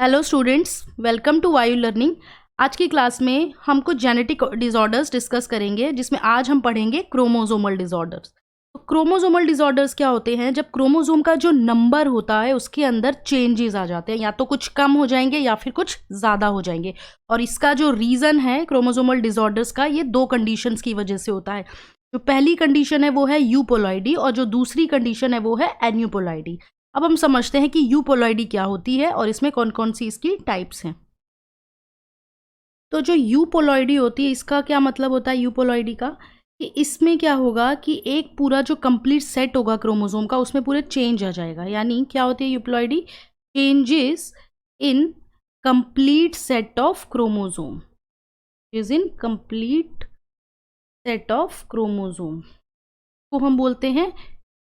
Hello students, welcome to वायु learning. आज की क्लास में हम कुछ जेनेटिक डिसऑर्डर्स डिस्कस करेंगे, जिसमें आज हम पढ़ेंगे क्रोमोसोमल डिसऑर्डर्स। तो क्रोमोसोमल डिसऑर्डर्स क्या होते हैं? जब क्रोमोसोम का जो नंबर होता है उसके अंदर चेंजेस आ जाते हैं, या तो कुछ कम हो जाएंगे या फिर कुछ ज़्यादा हो जाएंगे। और इसका जो रीज़न है क्रोमोसोमल डिसऑर्डर्स का, ये दो कंडीशंस की वजह से होता है। जो पहली कंडीशन है वो है यूपोलॉइडी, और जो दूसरी कंडीशन है वो है एन्यूपोलॉइडी। अब हम समझते हैं कि यूपोलॉइडी क्या होती है और इसमें कौन कौन सी इसकी टाइप्स हैं। तो जो यूपोलॉइडी होती है, इसका क्या मतलब होता है यूपोलॉइडी का? कि इसमें क्या होगा कि एक पूरा जो कंप्लीट सेट होगा क्रोमोसोम का, उसमें पूरे चेंज आ जाएगा। यानी क्या होती है euploidy? Changes in complete set of chromosome, is in complete set of chromosome को हम बोलते हैं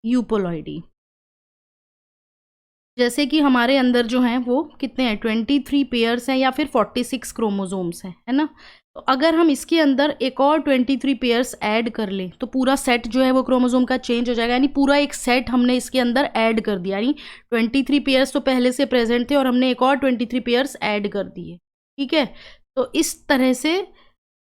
यूपोलॉइडी। जैसे कि हमारे अंदर जो हैं वो कितने हैं, 23 पेयर्स हैं या फिर 46 क्रोमोसोम्स हैं, है ना। तो अगर हम इसके अंदर एक और 23 पेयर्स ऐड कर लें तो पूरा सेट जो है वो क्रोमोसोम का चेंज हो जाएगा। यानी पूरा एक सेट हमने इसके अंदर ऐड कर दिया। यानी 23 पेयर्स तो पहले से प्रेजेंट थे और हमने एक और 23 पेयर्स ऐड कर दिए, ठीक है। तो इस तरह से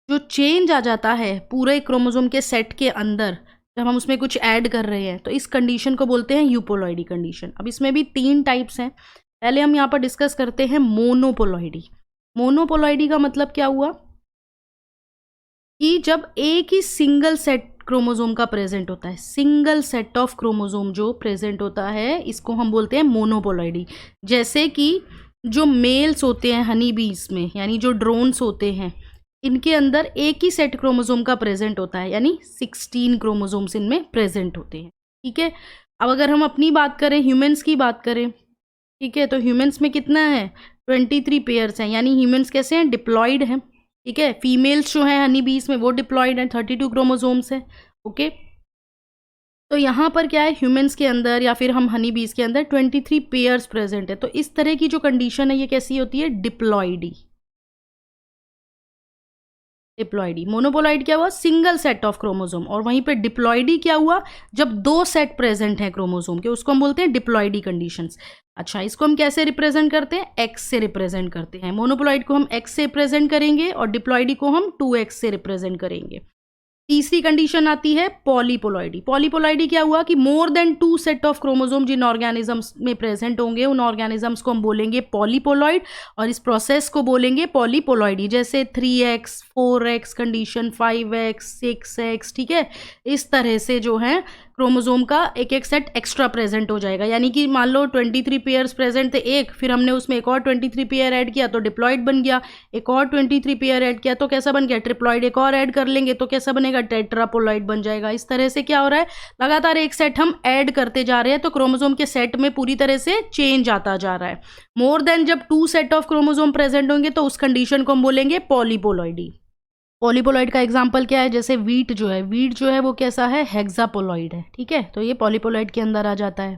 जो चेंज आ जाता है पूरे क्रोमोसोम के सेट के अंदर, जब हम उसमें कुछ ऐड कर रहे हैं, तो इस कंडीशन को बोलते हैं यूपोलॉइडी कंडीशन। अब इसमें भी 3 टाइप्स हैं। पहले हम यहाँ पर डिस्कस करते हैं मोनोपोलॉइडी। मोनोपोलॉइडी का मतलब क्या हुआ कि जब एक ही सिंगल सेट क्रोमोसोम का प्रेजेंट होता है, सिंगल सेट ऑफ क्रोमोसोम जो प्रेजेंट होता है, इसको हम बोलते हैं मोनोपोलॉइडी। जैसे कि जो मेल्स होते हैं हनी बीज में, यानी जो ड्रोन्स होते हैं, इनके अंदर एक ही सेट क्रोमोसोम का प्रेजेंट होता है, यानी 16 क्रोमोसोम्स इनमें प्रेजेंट होते हैं, ठीक है। अब अगर हम अपनी बात करें, ह्यूमंस की बात करें, ठीक है, तो ह्यूमंस में कितना है, 23 पेयर्स हैं। यानी ह्यूमंस कैसे हैं, डिप्लॉयड हैं, ठीक है। फीमेल्स जो हैं हनी बीज में वो डिप्लॉयड हैं, 32 क्रोमोसोम्स हैं, ओके। तो यहाँ पर क्या है, ह्यूमंस के अंदर या फिर हम हनी बीज के अंदर 23 पेयर्स प्रेजेंट है। तो इस तरह की जो कंडीशन है ये कैसी होती है, डिप्लॉयडी। डिप्लॉयडी। मोनोपोलॉइड क्या हुआ, सिंगल सेट ऑफ क्रोमोसोम। और वहीं पे डिप्लॉयडी क्या हुआ, जब 2 सेट प्रेजेंट हैं क्रोमोसोम के, उसको हम बोलते हैं डिप्लॉयडी कंडीशंस। अच्छा, इसको हम कैसे रिप्रेजेंट करते हैं, एक्स से रिप्रेजेंट करते हैं। मोनोपोलॉइड को हम एक्स से रिप्रेजेंट करेंगे और डिप्लॉयडी को हम 2x से रिप्रेजेंट करेंगे। तीसरी कंडीशन आती है पॉलीपोलॉइडी। पॉलीपोलॉइडी क्या हुआ कि more than 2 set of chromosome जिन ऑर्गेनिजम्स में प्रेजेंट होंगे, उन ऑर्गेनिजम्स को हम बोलेंगे पॉलीपोलॉइड, और इस प्रोसेस को बोलेंगे पॉलीपोलॉइडी। जैसे 3x 4x condition, 5x 6x, ठीक है। इस तरह से जो है क्रोमोसोम का एक एक सेट एक्स्ट्रा प्रेजेंट हो जाएगा। यानी कि मान लो 23 पेयर्स प्रेजेंट थे एक, फिर हमने उसमें एक और 23 पेयर ऐड किया तो डिप्लॉयड बन गया। एक और 23 पेयर ऐड किया तो कैसा बन गया, ट्रिप्लॉयड। एक और ऐड कर लेंगे तो कैसा बनेगा, टेट्रापोलॉइड बन जाएगा। इस तरह से क्या हो रहा है, लगातार एक सेट हम ऐड करते जा रहे हैं, तो क्रोमोसोम के सेट में पूरी तरह से चेंज आता जा रहा है। मोर देन जब 2 सेट ऑफ क्रोमोसोम प्रेजेंट होंगे तो उस कंडीशन को हम बोलेंगे पॉलीपोलॉइडी। पॉलीपोलॉइड का एग्जांपल क्या है, जैसे वीट जो है, वीट जो है वो कैसा है, हेक्सापोलॉइड है, ठीक है। तो ये पॉलीपोलॉइड के अंदर आ जाता है।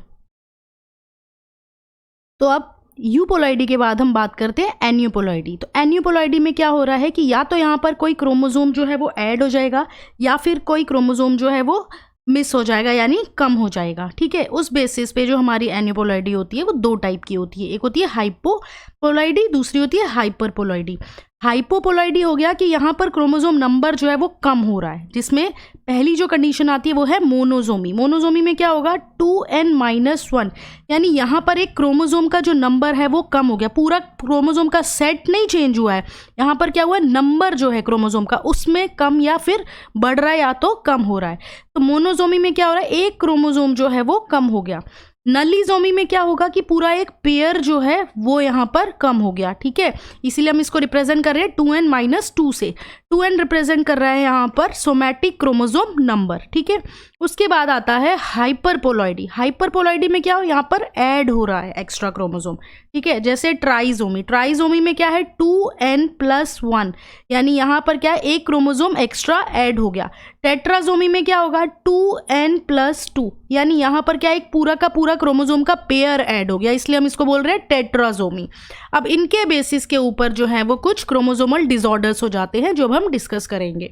तो अब यूपोलॉइडी के बाद हम बात करते हैं एन्यूपोलॉइडी। तो एन्यूपोलॉइडी में क्या हो रहा है कि या तो यहाँ पर कोई क्रोमोसोम जो है वो ऐड हो जाएगा, या फिर कोई क्रोमोसोम जो है वो मिस हो जाएगा, यानी कम हो जाएगा, ठीक है। उस बेसिस पे जो हमारी एन्यूपोलॉइडी होती है वो 2 टाइप की होती है। एक होती है हाइपोपोलॉइडी, दूसरी होती है हाइपरपोलॉइडी। हाइपोपोलॉइडी हो गया कि यहाँ पर क्रोमोसोम नंबर जो है वो कम हो रहा है, जिसमें पहली जो कंडीशन आती है वो है मोनोजोमी। मोनोजोमी में क्या होगा, 2n-1, यानी यहाँ पर एक क्रोमोसोम का जो नंबर है वो कम हो गया। पूरा क्रोमोसोम का सेट नहीं चेंज हुआ है, यहाँ पर क्या हुआ, नंबर जो है क्रोमोसोम का उसमें कम या फिर बढ़ रहा है या तो कम हो रहा है। तो मोनोजोमी में क्या हो रहा है, एक क्रोमोसोम जो है वो कम हो गया। नलीजोमी में क्या होगा कि पूरा एक पेयर जो है वो यहाँ पर कम हो गया, ठीक है। इसीलिए हम इसको रिप्रेजेंट कर रहे हैं 2n-2 से। 2n रिप्रेजेंट कर रहा है यहाँ पर सोमैटिक क्रोमोसोम नंबर, ठीक है। उसके बाद आता है हाइपरपोलॉइडी। हाइपरपोलॉइडी में क्या हो, यहाँ पर ऐड हो रहा है एक्स्ट्रा क्रोमोसोम, ठीक है। जैसे ट्राइजोमी। ट्राइजोमी में क्या है, 2n+1, यानी यहाँ पर क्या है, एक क्रोमोसोम एक्स्ट्रा ऐड हो गया। टेट्राजोमी में क्या होगा, 2n+2, यानी यहाँ पर क्या है, एक पूरा का पूरा क्रोमोसोम का पेयर ऐड हो गया, इसलिए हम इसको बोल रहे हैं टेट्राजोमी। अब इनके बेसिस के ऊपर जो है वो कुछ क्रोमोसोमल डिसऑर्डर्स हो जाते हैं, जो हम डिस्कस करेंगे।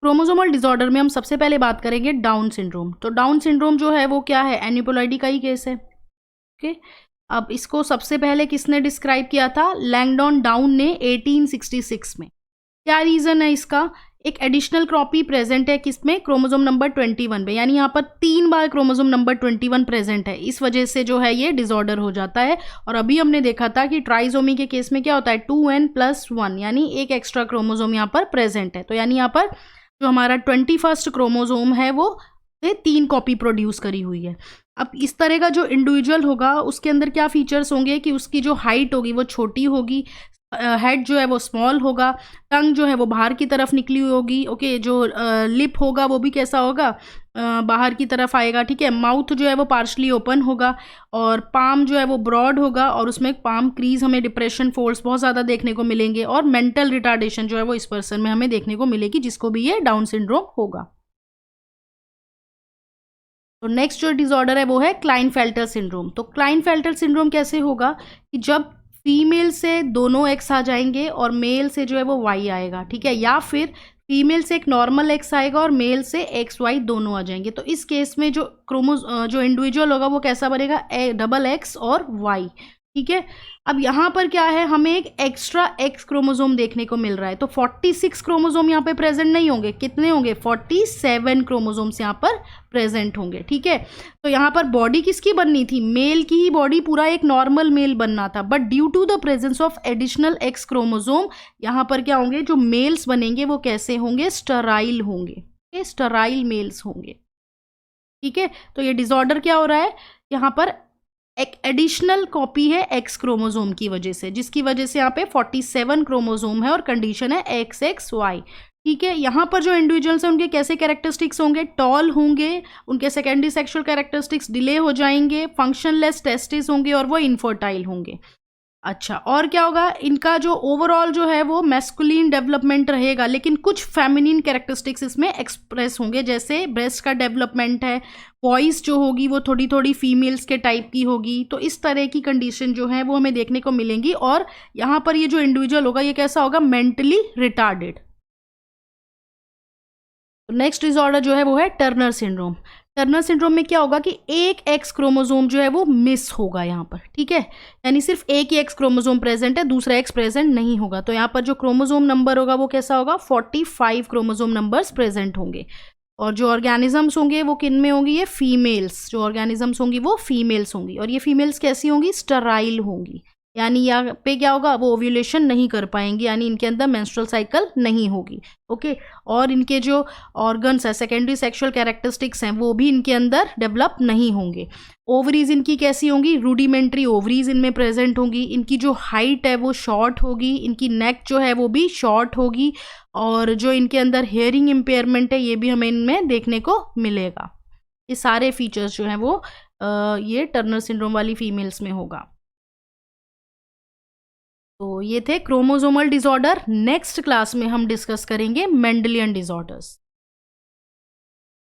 क्रोमोसोमल डिसऑर्डर में हम सबसे पहले बात करेंगे डाउन सिंड्रोम। तो डाउन सिंड्रोम जो है वो क्या है, एन्यूपोलॉइडी का ही केस है, ओके। अब इसको सबसे पहले किसने डिस्क्राइब किया था? लैंगडॉन डाउन ने 1866 में। क्या रीज़न है इसका? एक एडिशनल कॉपी प्रेजेंट है किसमें? क्रोमोसोम नंबर 21 पे, यानी यहाँ पर 3 बार क्रोमोसोम नंबर 21 प्रेजेंट है, इस वजह से जो है ये डिसऑर्डर हो जाता है। और अभी हमने देखा था कि ट्राइसोमी के केस में क्या होता है? 2n+1, यानी एक एक्स्ट्रा क्रोमोसोम यहाँ पर प्रेजेंट है। तो यानी यहाँ पर जो हमारा 21st क्रोमोसोम है वो 3 कॉपी प्रोड्यूस करी हुई है। अब इस तरह का जो इंडिविजुअल होगा उसके अंदर क्या फीचर्स होंगे कि उसकी जो हाइट होगी वो छोटी होगी, हेड जो है वो स्मॉल होगा, टंग जो है वो बाहर की तरफ निकली हुई होगी, ओके, जो लिप होगा वो भी कैसा होगा? बाहर की तरफ आएगा, ठीक है। माउथ जो है वो पार्शली ओपन होगा, और पाम जो है वो ब्रॉड होगा, और उसमें पाम क्रीज हमें डिप्रेशन फोल्ड्स बहुत ज़्यादा देखने को मिलेंगे, और मेंटल रिटार्डेशन जो है वो इस पर्सन में हमें देखने को मिलेगी, जिसको भी ये डाउन सिंड्रोम होगा। तो नेक्स्ट जो डिसऑर्डर है वो है क्लाइनफेल्टर सिंड्रोम। तो क्लाइनफेल्टर सिंड्रोम कैसे होगा कि जब फीमेल से दोनों एक्स आ जाएंगे और मेल से जो है वो वाई आएगा, ठीक है, या फिर फीमेल से एक नॉर्मल एक्स आएगा और मेल से एक्स वाई दोनों आ जाएंगे। तो इस केस में जो इंडिविजुअल होगा वो कैसा बनेगा? डबल एक्स और वाई, ठीक है। अब यहाँ पर क्या है, हमें एक एक्स्ट्रा एक्स क्रोमोसोम देखने को मिल रहा है। तो 46 क्रोमोसोम यहाँ पे प्रेजेंट नहीं होंगे, कितने होंगे? 47 क्रोमोसोम्स यहाँ पर प्रेजेंट होंगे, ठीक है। तो यहाँ पर बॉडी किसकी बननी थी? मेल की ही बॉडी, पूरा एक नॉर्मल मेल बनना था, but due to the presence of additional X chromosome यहाँ पर क्या होंगे? जो मेल्स बनेंगे वो कैसे होंगे? स्टराइल होंगे, स्टराइल मेल्स होंगे, ठीक है। तो ये डिसऑर्डर क्या हो रहा है? यहाँ पर एक एडिशनल कॉपी है एक्स क्रोमोसोम की वजह से, जिसकी वजह से यहाँ पे 47 क्रोमोसोम है और कंडीशन है XXY, ठीक है। यहाँ पर जो इंडिविजुअल्स हैं उनके कैसे कैरेक्टरिस्टिक्स होंगे? टॉल होंगे, उनके सेकेंडरी सेक्सुअल कैरेक्टरिस्टिक्स डिले हो जाएंगे, फंक्शनलेस टेस्टिस होंगे, और वो इनफर्टाइल होंगे। अच्छा, और क्या होगा? इनका जो ओवरऑल जो है वो मैस्कुलिन डेवलपमेंट रहेगा, लेकिन कुछ फेमिनिन कैरेक्टरिस्टिक्स इसमें एक्सप्रेस होंगे, जैसे ब्रेस्ट का डेवलपमेंट है, वॉइस जो होगी वो थोड़ी थोड़ी फीमेल्स के टाइप की होगी। तो इस तरह की कंडीशन जो है वो हमें देखने को मिलेंगी, और यहाँ पर ये जो इंडिविजुअल होगा ये कैसा होगा? Mentally retarded. नेक्स्ट डिसऑर्डर जो है वो है टर्नर सिंड्रोम। टर्नर सिंड्रोम में क्या होगा कि एक एक्स क्रोमोसोम जो है वो मिस होगा यहाँ पर, ठीक है, यानी सिर्फ एक ही एक्स क्रोमोसोम प्रेजेंट है, दूसरा एक्स प्रेजेंट नहीं होगा। तो यहाँ पर जो क्रोमोसोम नंबर होगा वो कैसा होगा? 45 क्रोमोसोम नंबर्स प्रेजेंट होंगे। और जो ऑर्गेनिजम्स होंगे वो किन में होंगी? ये फीमेल्स, जो ऑर्गेनिजम्स होंगी वो फीमेल्स होंगी, और ये फीमेल्स कैसी होंगी? स्टराइल होंगी, यानी यहाँ पे क्या होगा? वो ओव्यूलेशन नहीं कर पाएंगी, यानी इनके अंदर मेंस्ट्रुअल साइकिल नहीं होगी, ओके। और इनके जो ऑर्गन्स है, सेकेंडरी सेक्सुअल कैरेक्टरिस्टिक्स हैं, वो भी इनके अंदर डेवलप नहीं होंगे। ओवरीज इनकी कैसी होंगी? रूडिमेंट्री ओवरीज इनमें प्रेजेंट होंगी। इनकी जो हाइट है वो शॉर्ट होगी, इनकी नेक जो है वो भी शॉर्ट होगी, और जो इनके अंदर हेयरिंग इम्पेयरमेंट है ये भी हमें इनमें देखने को मिलेगा। ये सारे फीचर्स जो हैं वो ये टर्नर सिंड्रोम वाली फीमेल्स में होगा। तो ये थे क्रोमोसोमल डिसऑर्डर। नेक्स्ट क्लास में हम डिस्कस करेंगे मेंडेलियन डिसऑर्डर्स।